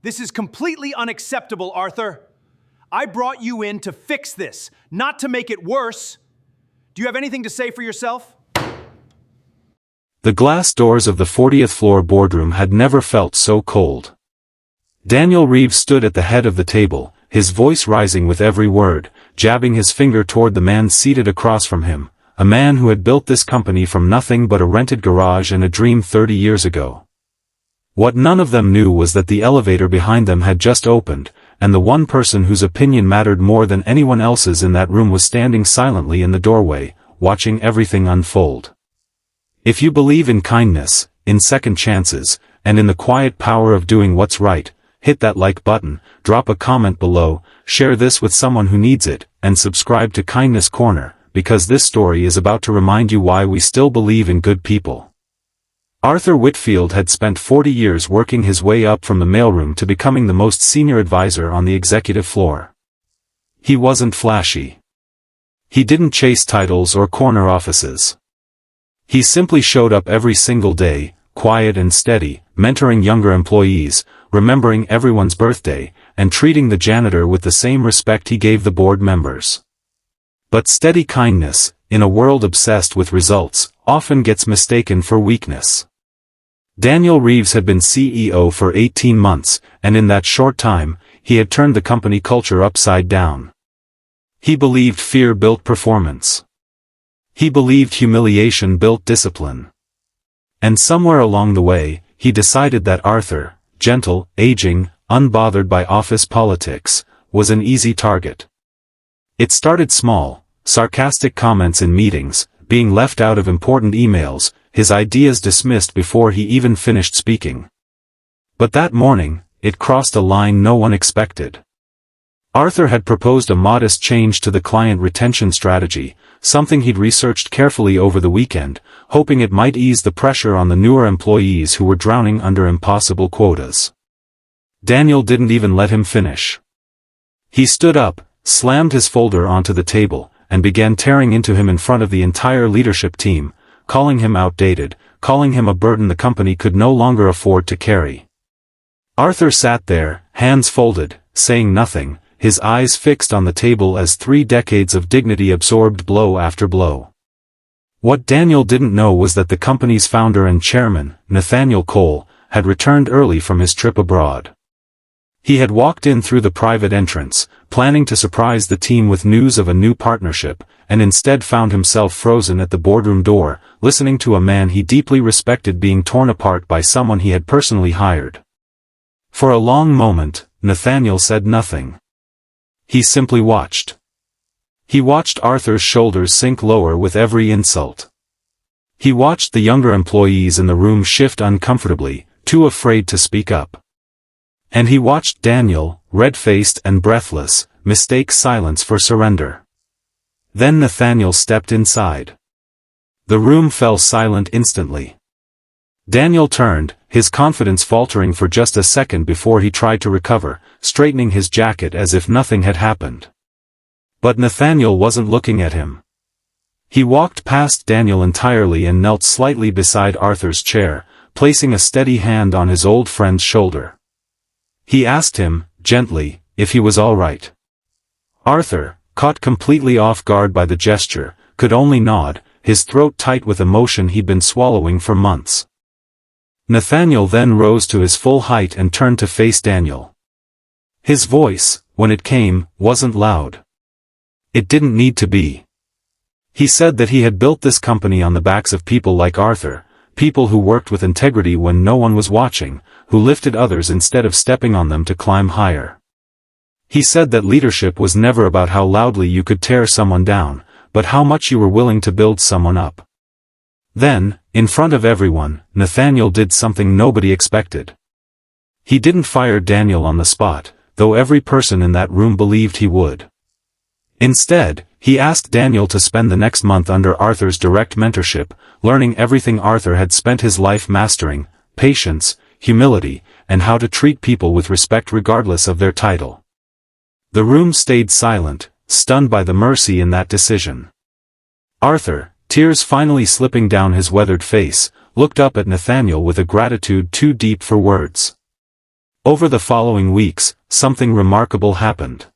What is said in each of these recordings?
This is completely unacceptable, Arthur. I brought you in to fix this, not to make it worse. Do you have anything to say for yourself? The glass doors of the 40th floor boardroom had never felt so cold. Daniel Reeves stood at the head of the table, his voice rising with every word, jabbing his finger toward the man seated across from him, a man who had built this company from nothing but a rented garage and a dream 30 years ago. What none of them knew was that the elevator behind them had just opened, and the one person whose opinion mattered more than anyone else's in that room was standing silently in the doorway, watching everything unfold. If you believe in kindness, in second chances, and in the quiet power of doing what's right, hit that like button, drop a comment below, share this with someone who needs it, and subscribe to Kindness Corner, because this story is about to remind you why we still believe in good people. Arthur Whitfield had spent 40 years working his way up from the mailroom to becoming the most senior advisor on the executive floor. He wasn't flashy. He didn't chase titles or corner offices. He simply showed up every single day, quiet and steady, mentoring younger employees, remembering everyone's birthday, and treating the janitor with the same respect he gave the board members. But steady kindness, in a world obsessed with results, often gets mistaken for weakness. Daniel Reeves had been CEO for 18 months, and in that short time, he had turned the company culture upside down. He believed fear built performance. He believed humiliation built discipline. And somewhere along the way, he decided that Arthur, gentle, aging, unbothered by office politics, was an easy target. It started small, sarcastic comments in meetings, being left out of important emails, his ideas dismissed before he even finished speaking. But that morning, it crossed a line no one expected. Arthur had proposed a modest change to the client retention strategy, something he'd researched carefully over the weekend, hoping it might ease the pressure on the newer employees who were drowning under impossible quotas. Daniel didn't even let him finish. He stood up, slammed his folder onto the table, and began tearing into him in front of the entire leadership team, calling him outdated, calling him a burden the company could no longer afford to carry. Arthur sat there, hands folded, saying nothing, his eyes fixed on the table as 3 decades of dignity absorbed blow after blow. What Daniel didn't know was that the company's founder and chairman, Nathaniel Cole, had returned early from his trip abroad. He had walked in through the private entrance, planning to surprise the team with news of a new partnership, and instead found himself frozen at the boardroom door, listening to a man he deeply respected being torn apart by someone he had personally hired. For a long moment, Nathaniel said nothing. He simply watched. He watched Arthur's shoulders sink lower with every insult. He watched the younger employees in the room shift uncomfortably, too afraid to speak up. And he watched Daniel, red-faced and breathless, mistake silence for surrender. Then Nathaniel stepped inside. The room fell silent instantly. Daniel turned, his confidence faltering for just a second before he tried to recover, straightening his jacket as if nothing had happened. But Nathaniel wasn't looking at him. He walked past Daniel entirely and knelt slightly beside Arthur's chair, placing a steady hand on his old friend's shoulder. He asked him, gently, if he was all right. Arthur, caught completely off guard by the gesture, could only nod, his throat tight with emotion he'd been swallowing for months. Nathaniel then rose to his full height and turned to face Daniel. His voice, when it came, wasn't loud. It didn't need to be. He said that he had built this company on the backs of people like Arthur, people who worked with integrity when no one was watching, who lifted others instead of stepping on them to climb higher. He said that leadership was never about how loudly you could tear someone down, but how much you were willing to build someone up. Then, in front of everyone, Nathaniel did something nobody expected. He didn't fire Daniel on the spot, though every person in that room believed he would. Instead, he asked Daniel to spend the next month under Arthur's direct mentorship, learning everything Arthur had spent his life mastering: patience, humility, and how to treat people with respect regardless of their title. The room stayed silent, stunned by the mercy in that decision. Arthur, tears finally slipping down his weathered face, looked up at Nathaniel with a gratitude too deep for words. Over the following weeks, something remarkable happened.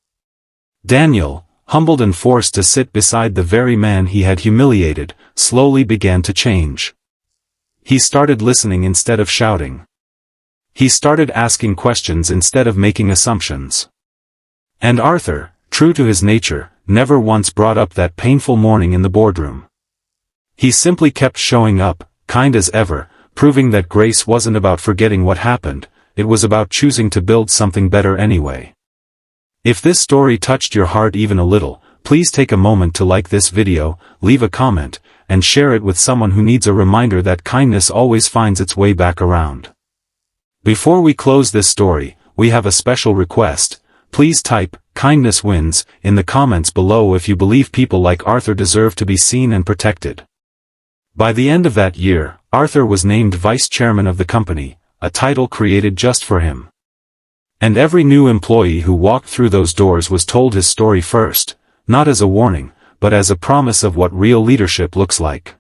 Daniel, humbled and forced to sit beside the very man he had humiliated, slowly began to change. He started listening instead of shouting. He started asking questions instead of making assumptions. And Arthur, true to his nature, never once brought up that painful morning in the boardroom. He simply kept showing up, kind as ever, proving that grace wasn't about forgetting what happened, it was about choosing to build something better anyway. If this story touched your heart even a little, please take a moment to like this video, leave a comment, and share it with someone who needs a reminder that kindness always finds its way back around. Before we close this story, we have a special request. Please type, "Kindness wins," in the comments below if you believe people like Arthur deserve to be seen and protected. By the end of that year, Arthur was named vice chairman of the company, a title created just for him. And every new employee who walked through those doors was told his story first, not as a warning, but as a promise of what real leadership looks like.